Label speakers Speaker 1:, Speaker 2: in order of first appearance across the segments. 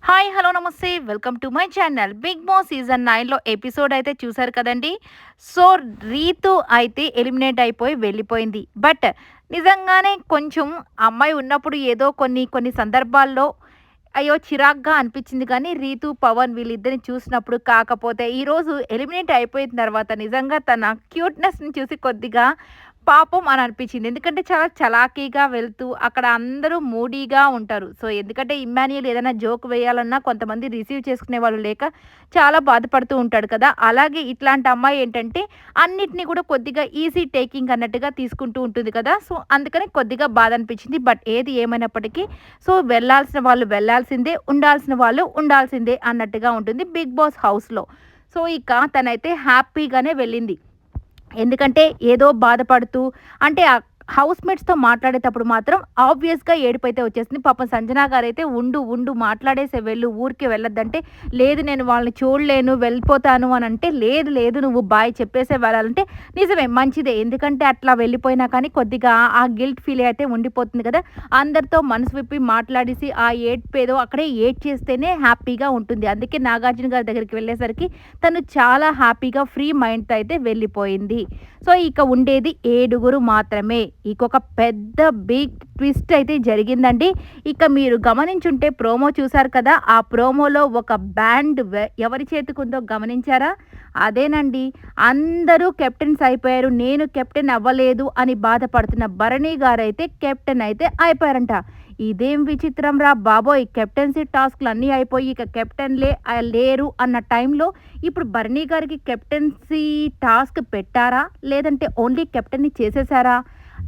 Speaker 1: Hi hello నమస్తే welcome to my channel. Bigg Boss season 9లో episode అయితే చూసారు కదండి. సో రీతు అయితే ఎలిమినేట్ అయిపోయి వెళ్ళిపోయింది. బట్ నిజంగానే కొంచెం అమ్మాయి ఉన్నప్పుడు ఏదో కొన్ని కొన్ని సందర్భాల్లో అయ్యో చిరాగ్గా అనిపించింది కానీ రీతు పవన్ వీళ్ళిద్దరిని చూసినప్పుడు. కాకపోతే ఈరోజు ఎలిమినేట్ అయిపోయిన తర్వాత నిజంగా తన క్యూట్నెస్ని చూసి కొద్దిగా పాపం అని అనిపించింది. ఎందుకంటే చాలా చలాకీగా వెళ్తూ అక్కడ అందరూ మూడీగా ఉంటారు. సో ఎందుకంటే ఇమ్మాన్యుయల్ ఏదైనా జోక్ వేయాలన్నా కొంతమంది రిసీవ్ చేసుకునే వాళ్ళు లేక చాలా బాధపడుతూ ఉంటాడు కదా! అలాగే ఇట్లాంటి అమ్మాయి ఏంటంటే అన్నిటిని కూడా కొద్దిగా ఈజీ టేకింగ్ అన్నట్టుగా తీసుకుంటూ ఉంటుంది కదా! సో అందుకని కొద్దిగా బాధ అనిపించింది. బట్ ఏది ఏమైనప్పటికీ సో వెళ్ళాల్సిన వాళ్ళు వెళ్ళాల్సిందే, ఉండాల్సిన వాళ్ళు ఉండాల్సిందే అన్నట్టుగా ఉంటుంది బిగ్ బాస్ హౌస్‌లో. సో ఇక తనైతే హ్యాపీగానే వెళ్ళింది. ఎందుకంటే ఏదో బాధపడుతూ అంటే హౌస్‌మేట్స్‌తో మాట్లాడేటప్పుడు మాత్రం ఆబ్వియస్‌గా ఏడుపైతే వచ్చేసింది. పాపం సంజన గారైతే ఉండు మాట్లాడేసే వెళ్ళు, ఊరికే వెళ్ళొద్దంటే, లేదు నేను వాళ్ళని చూడలేను వెళ్ళిపోతాను అని అంటే, లేదు నువ్వు బాయ్ చెప్పేసే వెళ్ళాలంటే నిజమే మంచిదే. ఎందుకంటే అట్లా వెళ్ళిపోయినా కానీ కొద్దిగా ఆ గిల్ట్ ఫీల్ అయితే ఉండిపోతుంది కదా! అందరితో మనసు విప్పి మాట్లాడేసి ఆ ఏడ్పేదో అక్కడే ఏడ్చేస్తేనే హ్యాపీగా ఉంటుంది. అందుకే నాగార్జున గారి దగ్గరికి వెళ్ళేసరికి తను చాలా హ్యాపీగా ఫ్రీ మైండ్‌తో అయితే వెళ్ళిపోయింది. సో ఇక ఉండేది 7 మాత్రమే. ఇంకొక పెద్ద బిగ్ ట్విస్ట్ అయితే జరిగిందండి. ఇక మీరు గమనించుంటే ప్రోమో చూసారు కదా! ఆ ప్రోమోలో ఒక బ్యాండ్ ఎవరి చేతికుందో గమనించారా? అదేనండి. అందరూ కెప్టెన్స్ అయిపోయారు. నేను కెప్టెన్ అవ్వలేదు అని బాధపడుతున్న భరణి గారైతే కెప్టెన్ అయితే అయిపోయారంట. ఇదేం విచిత్రం రా బాబోయ్! కెప్టెన్సీ టాస్క్‌లు అన్నీ అయిపోయి ఇక కెప్టెన్‌లే లేరు అన్న టైంలో ఇప్పుడు భరణి గారికి కెప్టెన్సీ టాస్క్ పెట్టారా? లేదంటే ఓన్లీ కెప్టెన్‌ని చేసేసారా?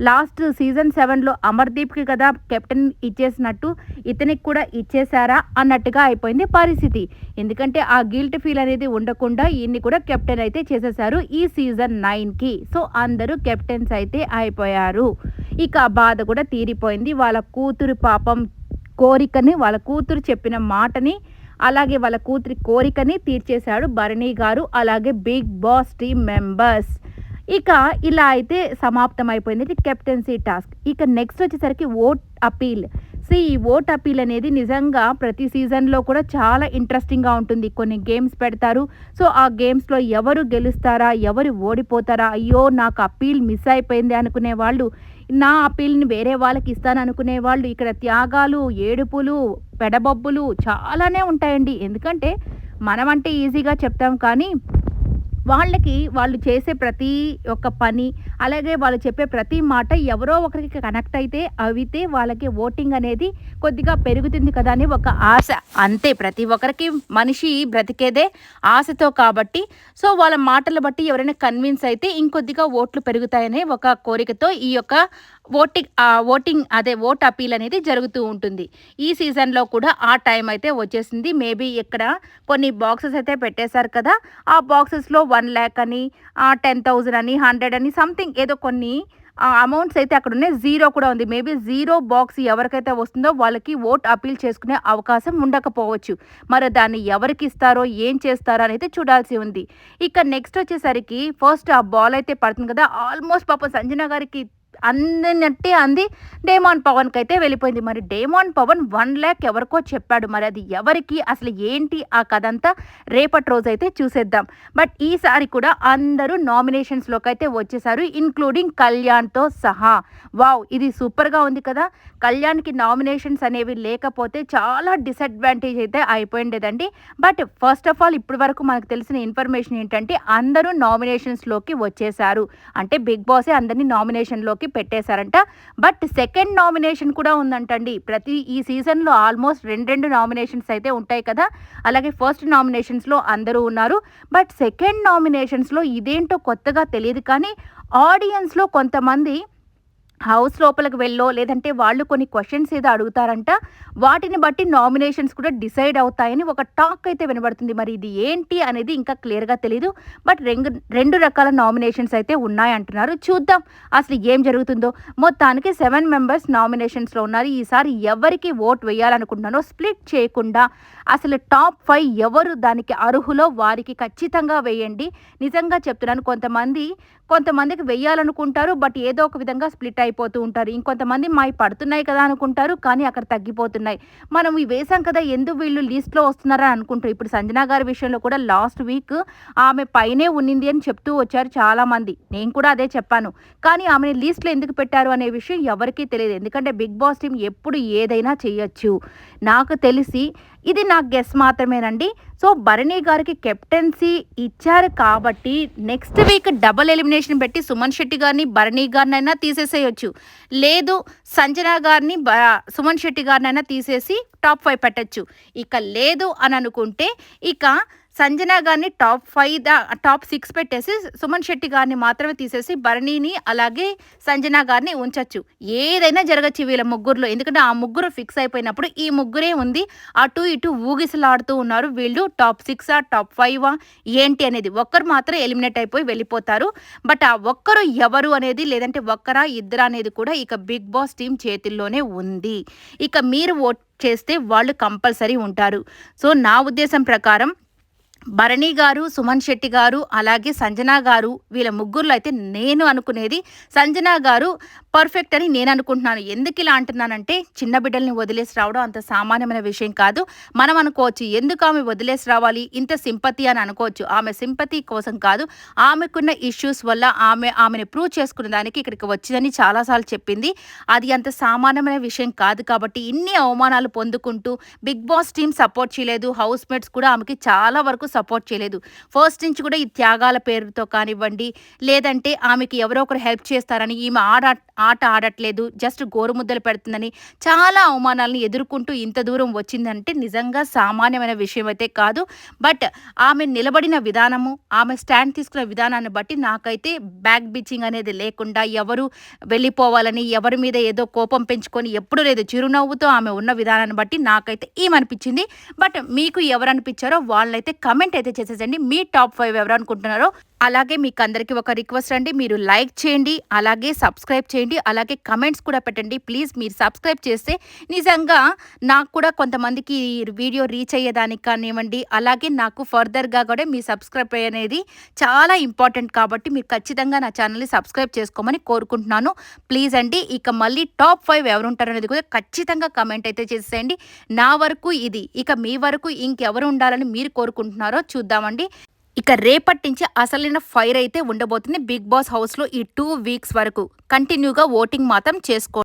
Speaker 1: లాస్ట్ సీజన్ 7లో అమర్‌దీప్‌కి కదా కెప్టెన్ ఇచ్చేసినట్టు ఇతనికి కూడా ఇచ్చేసారా అన్నట్టుగా అయిపోయింది పరిస్థితి. ఎందుకంటే ఆ గిల్ట్ ఫీల్ అనేది ఉండకుండా ఈయన్ని కూడా కెప్టెన్ అయితే చేసేసారు ఈ సీజన్ 9కి. సో అందరూ కెప్టెన్స్ అయితే అయిపోయారు. ఇక ఆ బాధ కూడా తీరిపోయింది. వాళ్ళ కూతురు పాపం కోరికని, వాళ్ళ కూతురు చెప్పిన మాటని, అలాగే వాళ్ళ కూతురి కోరికని తీర్చేశాడు భరణి గారు. అలాగే బిగ్ బాస్ టీమ్ మెంబర్స్. ఇక ఇలా అయితే సమాప్తం అయిపోయింది కెప్టెన్సీ టాస్క్. ఇక నెక్స్ట్ వచ్చేసరికి ఓట్ అపీల్. ఈ ఓట్ అపీల్ అనేది నిజంగా ప్రతి సీజన్‌లో కూడా చాలా ఇంట్రెస్టింగ్‌గా ఉంటుంది. కొన్ని గేమ్స్ పెడతారు. సో ఆ గేమ్స్‌లో ఎవరు గెలుస్తారా? ఎవరు ఓడిపోతారా? అయ్యో! నాకు అపీల్ మిస్ అయిపోయింది అనుకునే వాళ్ళు, నా అపీల్‌ని వేరే వాళ్ళకి ఇస్తాననుకునే వాళ్ళు, ఇక్కడ త్యాగాలు, ఏడుపులు, పెడబొబ్బులు చాలానే ఉంటాయండి. ఎందుకంటే మనమంటే ఈజీగా చెప్తాం కానీ వాళ్ళకి వాళ్ళు చేసే ప్రతి ఒక్క పని, అలాగే వాళ్ళు చెప్పే ప్రతి మాట ఎవరో ఒకరికి కనెక్ట్ అయితే అవితే వాళ్ళకి ఓటింగ్ అనేది కొద్దిగా పెరుగుతుంది కదా అని ఒక ఆశ. అంతే, ప్రతి ఒక్కరికి మనిషి బ్రతికేదే ఆశతో కాబట్టి సో వాళ్ళ మాటలు బట్టి ఎవరైనా కన్విన్స్ అయితే ఇంకొద్దిగా ఓట్లు పెరుగుతాయనే ఒక కోరికతో ఈ యొక్క ఓట్ అపీల్ అనేది జరుగుతూ ఉంటుంది. ఈ సీజన్‌లో కూడా ఆ టైం అయితే వచ్చేసింది. మేబీ ఇక్కడ కొన్ని బాక్సెస్ అయితే పెట్టేశారు కదా! ఆ బాక్సెస్‌లో 1,00,000 అని, 10,000 అని, 100 అని సంథింగ్ ఏదో కొన్ని అమౌంట్స్ అయితే అక్కడ ఉన్నాయి. జీరో కూడా ఉంది. మేబీ జీరో బాక్స్ ఎవరికైతే వస్తుందో వాళ్ళకి ఓట్ అపీల్ చేసుకునే అవకాశం ఉండకపోవచ్చు. మరి దాన్ని ఎవరికి ఇస్తారో, ఏం చేస్తారో అనైతే చూడాల్సి ఉంది. ఇక నెక్స్ట్ వచ్చేసరికి ఫస్ట్ ఆ బాల్ అయితే పడుతుంది కదా! ఆల్మోస్ట్ పాపం సంజన గారికి అందినట్టే అంది డేమాన్ పవన్‌కి అయితే వెళ్ళిపోయింది. మరి డేమాన్ పవన్ 1,00,000 ఎవరికో చెప్పాడు. మరి అది ఎవరికి, అసలు ఏంటి ఆ కథంతా రేపటి రోజైతే చూసేద్దాం. బట్ ఈసారి కూడా అందరూ నామినేషన్స్‌లోకి అయితే వచ్చేసారు. ఇంక్లూడింగ్ కళ్యాణ్‌తో సహా. వావ్! ఇది సూపర్‌గా ఉంది కదా! కళ్యాణ్‌కి నామినేషన్స్ అనేవి లేకపోతే చాలా డిసడ్వాంటేజ్ అయితే అయిపోయిండేదండి. బట్ ఫస్ట్ ఆఫ్ ఆల్ ఇప్పటి వరకు మనకు తెలిసిన ఇన్ఫర్మేషన్ ఏంటంటే అందరూ నామినేషన్స్‌లోకి వచ్చేసారు. అంటే బిగ్ బాసే అందరిని నామినేషన్‌లోకి పెట్టేశారంట. బట్ సెకండ్ నామినేషన్ కూడా ఉందంటండి. ఈ సీజన్‌లో ఆల్మోస్ట్ 2 నామినేషన్స్ అయితే ఉంటాయి కదా! అలాగే ఫస్ట్ నామినేషన్స్‌లో అందరూ ఉన్నారు. బట్ సెకండ్ నామినేషన్స్‌లో ఇదేంటో కొత్తగా తెలీదు కానీ ఆడియన్స్‌లో కొంతమంది హౌస్ లోపలికి వెళ్ళో లేదంటే వాళ్ళు కొన్ని క్వశ్చన్స్ ఏదో అడుగుతారంట. వాటిని బట్టి నామినేషన్స్ కూడా డిసైడ్ అవుతాయని ఒక టాక్ అయితే వినబడుతుంది. మరి ఇది ఏంటి అనేది ఇంకా క్లియర్‌గా తెలీదు. బట్ 2 రకాల నామినేషన్స్ అయితే ఉన్నాయంటున్నారు. చూద్దాం అసలు ఏం జరుగుతుందో. మొత్తానికి 7 మెంబర్స్ నామినేషన్స్‌లో ఉన్నారు. ఈసారి ఎవరికి ఓట్ వేయాలనుకుంటున్నానో స్ప్లిట్ చేయకుండా అసలు టాప్ 5 ఎవరు దానికి అర్హులో వారికి ఖచ్చితంగా వేయండి. నిజంగా చెప్తున్నాను, కొంతమంది కొంతమందికి వెయ్యాలనుకుంటారు. బట్ ఏదో ఒక విధంగా స్ప్లిట్ అయిపోతూ ఉంటారు. ఇంకొంతమంది మాయి పడుతున్నాయి కదా అనుకుంటారు. కానీ అక్కడ తగ్గిపోతున్నాయి. మనం ఇవి వేసాం కదా ఎందుకు వీళ్ళు లిస్ట్‌లో వస్తున్నారని అనుకుంటారు. ఇప్పుడు సంజన గారి విషయంలో కూడా లాస్ట్ వీక్ ఆమె పైనే ఉన్నింది అని చెప్తూ వచ్చారు చాలామంది. నేను కూడా అదే చెప్పాను. కానీ ఆమెని లిస్ట్‌లో ఎందుకు పెట్టారు అనే విషయం ఎవరికీ తెలీదు. ఎందుకంటే 'బిగ్ బాస్' టీమ్ ఎప్పుడు ఏదైనా చేయొచ్చు. నాకు తెలిసి ఇది నా గెస్ మాత్రమేనండి. సో, భరణి గారికి కెప్టెన్సీ ఇచ్చారు కాబట్టి నెక్స్ట్ వీక్ డబుల్ ఎలిమినేషన్ పెట్టి సుమన్ శెట్టి గారిని, భరణి గారినైనా తీసేసేయొచ్చు. లేదు సంజన గారిని, సుమన్ శెట్టి గారినైనా తీసేసి టాప్ 5 పెట్టొచ్చు. ఇక లేదు అని అనుకుంటే ఇక సంజన గారిని టాప్ 6 పెట్టేసి సుమన్ శెట్టి గారిని మాత్రమే తీసేసి భరణిని అలాగే సంజన గారిని ఉంచొచ్చు. ఏదైనా జరగచ్చు వీళ్ళ ముగ్గురులో. ఎందుకంటే ఆ ముగ్గురు ఫిక్స్ అయిపోయినప్పుడు ఈ ముగ్గురే ఉంది. అటు ఇటు ఊగిసలాడుతూ ఉన్నారు. వీళ్ళు టాప్ 6ఆ టాప్ 5ఆ ఏంటి అనేది. ఒక్కరు మాత్రం ఎలిమినేట్ అయిపోయి వెళ్ళిపోతారు. బట్ ఆ ఒక్కరు ఎవరు అనేది లేదంటే ఒక్కరా ఇద్దరా అనేది కూడా ఇక బిగ్ బాస్ టీం చేతుల్లోనే ఉంది. ఇక మీరు ఓట్ చేస్తే వాళ్ళు కంపల్సరీ ఉంటారు. సో, నా ఉద్దేశం ప్రకారం భరణి గారు, సుమన్ శెట్టి గారు, అలాగే సంజన గారు వీళ్ళ ముగ్గురులో అయితే నేను అనుకునేది సంజన గారు పర్ఫెక్ట్ అని నేను అనుకుంటున్నాను. ఎందుకు ఇలా అంటున్నానంటే చిన్న బిడ్డల్ని వదిలేసి రావడం అంత సామాన్యమైన విషయం కాదు. మనం అనుకోవచ్చు ఎందుకు ఆమె వదిలేసి రావాలి ఇంత సింపతి అని అనుకోవచ్చు. ఆమె సింపతి కోసం కాదు, ఆమెకున్న ఇష్యూస్ వల్ల ఆమెను ప్రూవ్ చేసుకునే దానికి ఇక్కడికి వచ్చిందని చాలాసార్లు చెప్పింది. అది అంత సామాన్యమైన విషయం కాదు. కాబట్టి ఇన్ని అవమానాలు పొందుకుంటూ బిగ్ బాస్ టీం సపోర్ట్ చేయలేదు. హౌస్ మేట్స్ కూడా ఆమెకి చాలా వరకు సపోర్ట్ చేయలేదు. ఫస్ట్ నుంచి కూడా ఈ త్యాగాల పేరుతో కానివ్వండి, లేదంటే ఆమెకి ఎవరో ఒకరు హెల్ప్ చేస్తారని ఈమె ఆట ఆడట్లేదు, జస్ట్ గోరుముద్దలు పెడుతుందని చాలా అవమానాలను ఎదుర్కొంటూ ఇంత దూరం వచ్చిందంటే నిజంగా సామాన్యమైన విషయం అయితే కాదు. బట్ ఆమె నిలబడిన విధానము, ఆమె స్టాండ్ తీసుకున్న విధానాన్ని బట్టి నాకైతే బ్యాక్ బిచ్చింగ్ అనేది లేకుండా ఎవరు వెళ్ళిపోవాలని ఎవరి మీద ఏదో కోపం పెంచుకొని ఎప్పుడు లేదు, చిరునవ్వుతో ఆమె ఉన్న విధానాన్ని బట్టి నాకైతే ఏమనిపించింది. బట్ మీకు ఎవరు అనిపించారో వాళ్ళైతే కమెంట్ అయితే చేసేసండి. మీ టాప్ 5 ఎవరు అనుకుంటున్నారో. అలాగే మీకు అందరికీ ఒక రిక్వెస్ట్ అండి, మీరు లైక్ చేయండి, అలాగే సబ్స్క్రైబ్ చేయండి, అలాగే కమెంట్స్ కూడా పెట్టండి ప్లీజ్. మీరు సబ్స్క్రైబ్ చేస్తే నిజంగా నాకు కూడా కొంతమందికి వీడియో రీచ్ అయ్యేదానికి కానివ్వండి, అలాగే నాకు ఫర్దర్గా కూడా మీ సబ్స్క్రైబ్ అనేది చాలా ఇంపార్టెంట్. కాబట్టి మీరు ఖచ్చితంగా నా ఛానల్ని సబ్స్క్రైబ్ చేసుకోమని కోరుకుంటున్నాను ప్లీజ్ అండి. ఇక మళ్ళీ టాప్ 5 ఎవరు ఉంటారు అనేది కూడా ఖచ్చితంగా కమెంట్ అయితే చేసేయండి. నా వరకు ఇది. ఇక మీ వరకు ఇంకెవరు ఉండాలని మీరు కోరుకుంటున్నారో చూద్దామండి. ఇక రేపటి నుంచి అసలైన ఫైర్ అయితే ఉండబోతుంది బిగ్ బాస్ హౌస్లో. ఈ 2 వీక్స్ వరకు కంటిన్యూగా ఓటింగ్ మాత్రం చేసుకోండి.